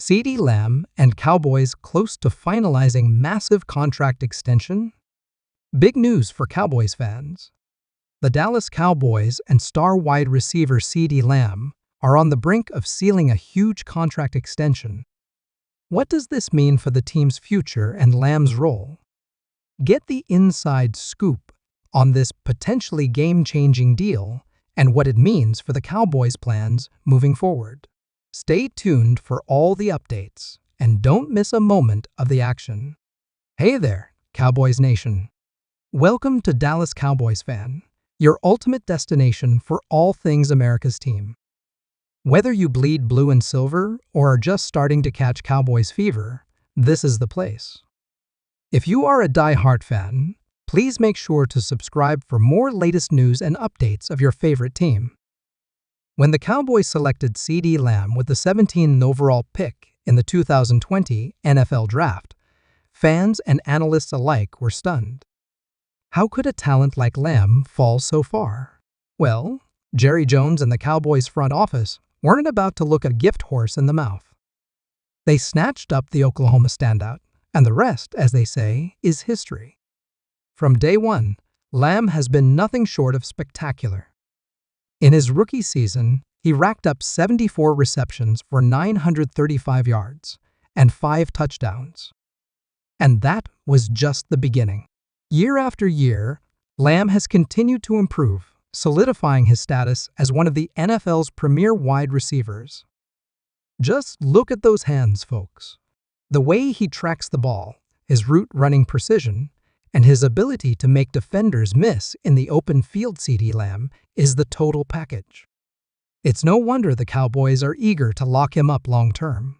CeeDee Lamb and Cowboys close to finalizing massive contract extension? Big news for Cowboys fans. The Dallas Cowboys and star wide receiver CeeDee Lamb are on the brink of sealing a huge contract extension. What does this mean for the team's future and Lamb's role? Get the inside scoop on this potentially game-changing deal and what it means for the Cowboys' plans moving forward. Stay tuned for all the updates and don't miss a moment of the action. Hey there, Cowboys Nation. Welcome to Dallas Cowboys Fan, your ultimate destination for all things America's team. Whether you bleed blue and silver or are just starting to catch Cowboys fever, this is the place. If you are a die-hard fan, please make sure to subscribe for more latest news and updates of your favorite team. When the Cowboys selected CeeDee Lamb with the 17th overall pick in the 2020 NFL Draft, fans and analysts alike were stunned. How could a talent like Lamb fall so far? Well, Jerry Jones and the Cowboys front office weren't about to look a gift horse in the mouth. They snatched up the Oklahoma standout, and the rest, as they say, is history. From day one, Lamb has been nothing short of spectacular. In his rookie season, he racked up 74 receptions for 935 yards and 5 touchdowns. And that was just the beginning. Year after year, Lamb has continued to improve, solidifying his status as one of the NFL's premier wide receivers. Just look at those hands, folks. The way he tracks the ball, his route running precision, and his ability to make defenders miss in the open field. CeeDee Lamb is the total package. It's no wonder the Cowboys are eager to lock him up long-term.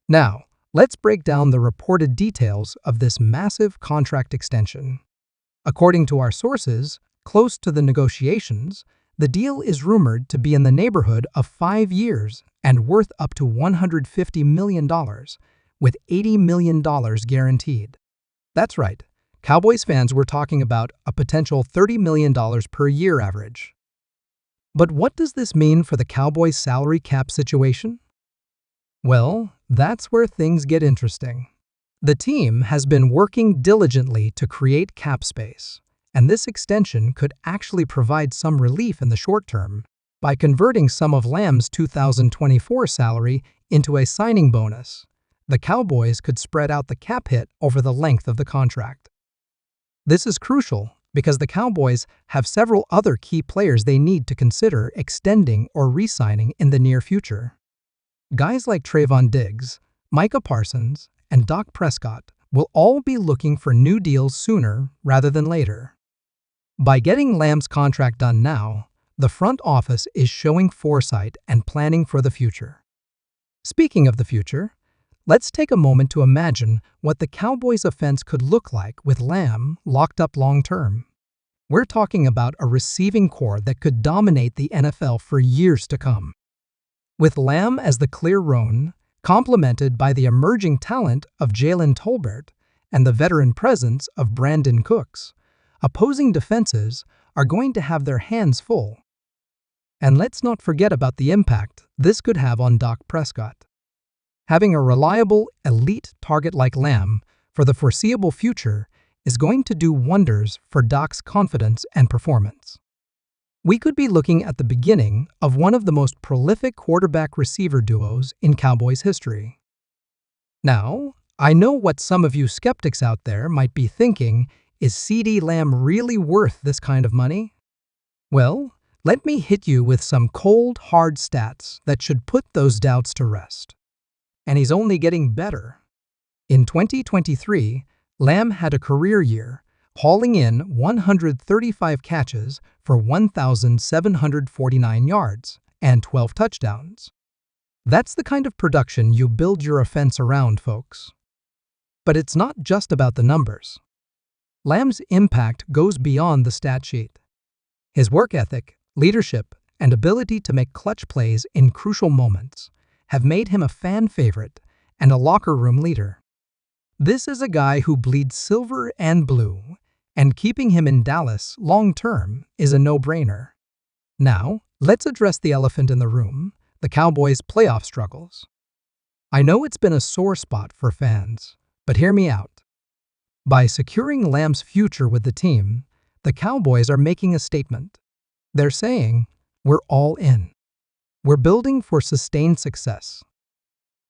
Now, let's break down the reported details of this massive contract extension. According to our sources, close to the negotiations, the deal is rumored to be in the neighborhood of 5 years and worth up to $150 million, with $80 million guaranteed. That's right. Cowboys fans were talking about a potential $30 million per year average. But what does this mean for the Cowboys' salary cap situation? Well, that's where things get interesting. The team has been working diligently to create cap space, and this extension could actually provide some relief in the short term by converting some of Lamb's 2024 salary into a signing bonus. The Cowboys could spread out the cap hit over the length of the contract. This is crucial because the Cowboys have several other key players they need to consider extending or re-signing in the near future. Guys like Trayvon Diggs, Micah Parsons, and Dak Prescott will all be looking for new deals sooner rather than later. By getting Lamb's contract done now, the front office is showing foresight and planning for the future. Speaking of the future, let's take a moment to imagine what the Cowboys' offense could look like with Lamb locked up long-term. We're talking about a receiving core that could dominate the NFL for years to come. With Lamb as the clear roan, complemented by the emerging talent of Jalen Tolbert and the veteran presence of Brandon Cooks, opposing defenses are going to have their hands full. And let's not forget about the impact this could have on Dak Prescott. Having a reliable, elite target like Lamb for the foreseeable future is going to do wonders for Dak's confidence and performance. We could be looking at the beginning of one of the most prolific quarterback-receiver duos in Cowboys history. Now, I know what some of you skeptics out there might be thinking: is CeeDee Lamb really worth this kind of money? Well, let me hit you with some cold, hard stats that should put those doubts to rest. And he's only getting better. In 2023, Lamb had a career year, hauling in 135 catches for 1,749 yards and 12 touchdowns. That's the kind of production you build your offense around, folks. But it's not just about the numbers. Lamb's impact goes beyond the stat sheet. His work ethic, leadership, and ability to make clutch plays in crucial moments have made him a fan favorite and a locker room leader. This is a guy who bleeds silver and blue, and keeping him in Dallas long-term is a no-brainer. Now, let's address the elephant in the room, the Cowboys' playoff struggles. I know it's been a sore spot for fans, but hear me out. By securing Lamb's future with the team, the Cowboys are making a statement. They're saying, we're all in. We're building for sustained success.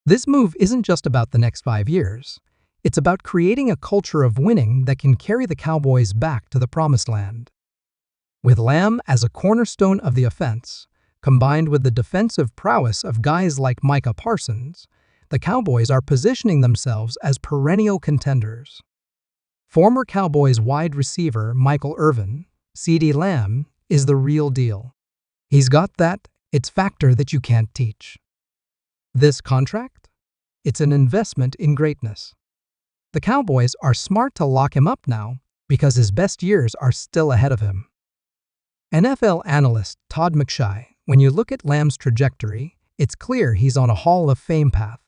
This move isn't just about the next 5 years. It's about creating a culture of winning that can carry the Cowboys back to the promised land. With Lamb as a cornerstone of the offense, combined with the defensive prowess of guys like Micah Parsons, the Cowboys are positioning themselves as perennial contenders. Former Cowboys wide receiver Michael Irvin, CeeDee Lamb, is the real deal. He's got that it's factor that you can't teach. This contract? It's an investment in greatness. The Cowboys are smart to lock him up now because his best years are still ahead of him. NFL analyst Todd McShay, when you look at Lamb's trajectory, it's clear he's on a Hall of Fame path.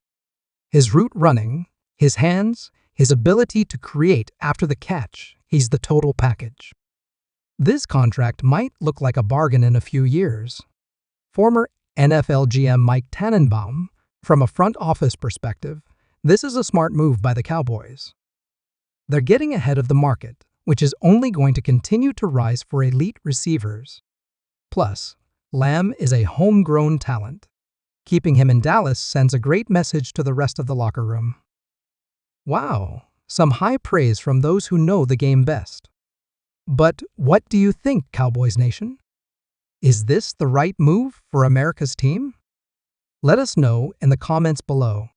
His route running, his hands, his ability to create after the catch, he's the total package. This contract might look like a bargain in a few years. Former NFL GM Mike Tannenbaum, from a front office perspective, this is a smart move by the Cowboys. They're getting ahead of the market, which is only going to continue to rise for elite receivers. Plus, Lamb is a homegrown talent. Keeping him in Dallas sends a great message to the rest of the locker room. Wow, some high praise from those who know the game best. But what do you think, Cowboys Nation? Is this the right move for America's team? Let us know in the comments below.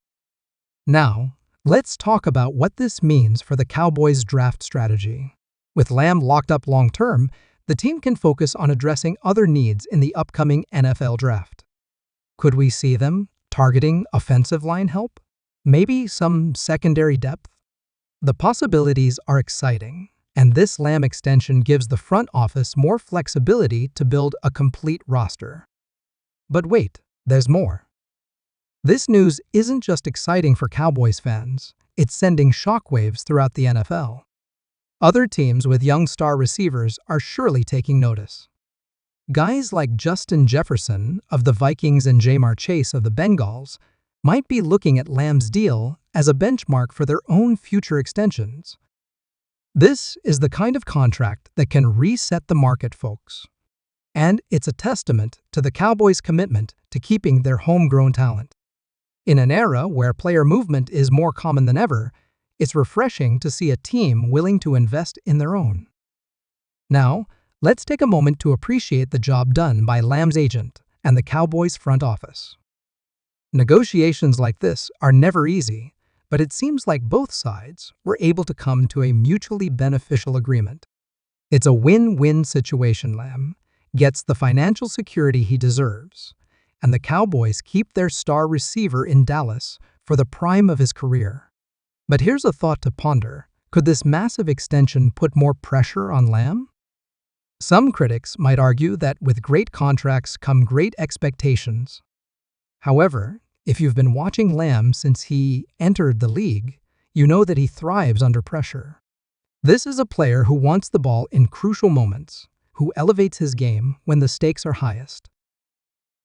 Now, let's talk about what this means for the Cowboys' draft strategy. With Lamb locked up long-term, the team can focus on addressing other needs in the upcoming NFL draft. Could we see them targeting offensive line help? Maybe some secondary depth? The possibilities are exciting, and this Lamb extension gives the front office more flexibility to build a complete roster. But wait, there's more. This news isn't just exciting for Cowboys fans, it's sending shockwaves throughout the NFL. Other teams with young star receivers are surely taking notice. Guys like Justin Jefferson of the Vikings and Jamar Chase of the Bengals might be looking at Lamb's deal as a benchmark for their own future extensions. This is the kind of contract that can reset the market, folks. And it's a testament to the Cowboys' commitment to keeping their homegrown talent. In an era where player movement is more common than ever, it's refreshing to see a team willing to invest in their own. Now, let's take a moment to appreciate the job done by Lamb's agent and the Cowboys' front office. Negotiations like this are never easy, but it seems like both sides were able to come to a mutually beneficial agreement. It's a win-win situation. Lamb gets the financial security he deserves, and the Cowboys keep their star receiver in Dallas for the prime of his career. But here's a thought to ponder. Could this massive extension put more pressure on Lamb? Some critics might argue that with great contracts come great expectations. However, if you've been watching Lamb since he entered the league, you know that he thrives under pressure. This is a player who wants the ball in crucial moments, who elevates his game when the stakes are highest.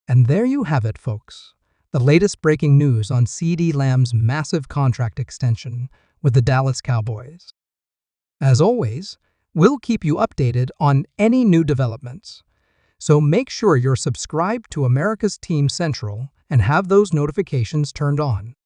And there you have it, folks. The latest breaking news on CeeDee Lamb's massive contract extension with the Dallas Cowboys. As always, we'll keep you updated on any new developments. So make sure you're subscribed to America's Team Central and have those notifications turned on.